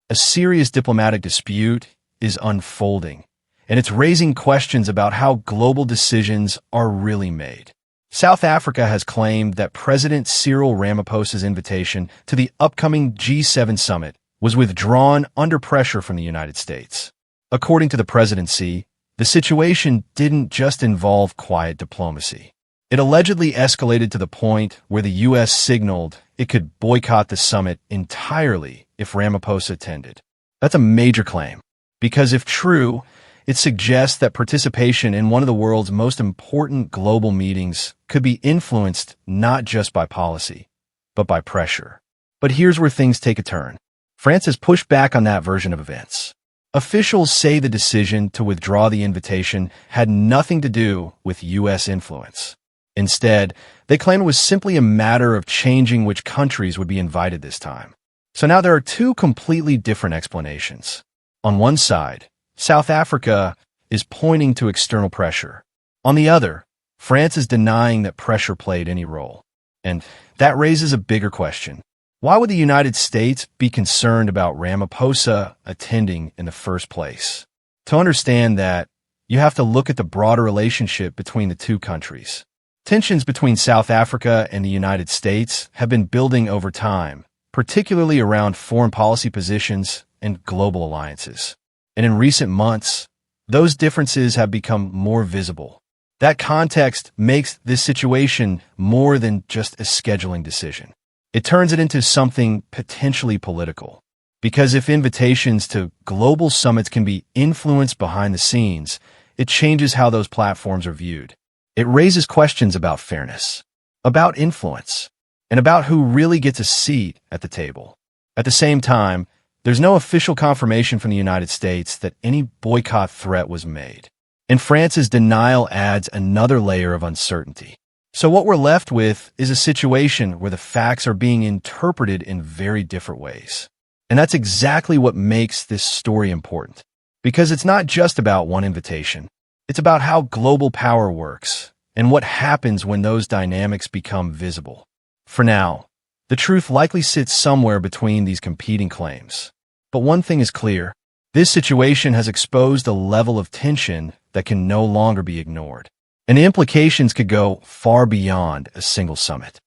A serious diplomatic dispute is unfolding, and it's raising questions about how global decisions are really made. South Africa has claimed that President Cyril Ramaphosa's invitation to the upcoming G7 summit was withdrawn under pressure from the United States. According to the presidency, the situation didn't just involve quiet diplomacy. It allegedly escalated to the point where the U.S. signaled it could boycott the summit entirely if Ramaphosa attended. That's a major claim, because if true, it suggests that participation in one of the world's most important global meetings could be influenced not just by policy, but by pressure. But here's where things take a turn. France has pushed back on that version of events. Officials say the decision to withdraw the invitation had nothing to do with U.S. influence. Instead, they claim it was simply a matter of changing which countries would be invited this time. So now there are two completely different explanations. On one side, South Africa is pointing to external pressure. On the other, France is denying that pressure played any role. And that raises a bigger question. Why would the United States be concerned about Ramaphosa attending in the first place? To understand that, you have to look at the broader relationship between the two countries. Tensions between South Africa and the United States have been building over time, particularly around foreign policy positions and global alliances. And in recent months, those differences have become more visible. That context makes this situation more than just a scheduling decision. It turns it into something potentially political. Because if invitations to global summits can be influenced behind the scenes, it changes how those platforms are viewed. It raises questions about fairness, about influence, and about who really gets a seat at the table. At the same time, there's no official confirmation from the United States that any boycott threat was made. And France's denial adds another layer of uncertainty. So what we're left with is a situation where the facts are being interpreted in very different ways. And that's exactly what makes this story important. Because it's not just about one invitation. It's about how global power works and what happens when those dynamics become visible. For now, the truth likely sits somewhere between these competing claims. But one thing is clear. This situation has exposed a level of tension that can no longer be ignored. And the implications could go far beyond a single summit.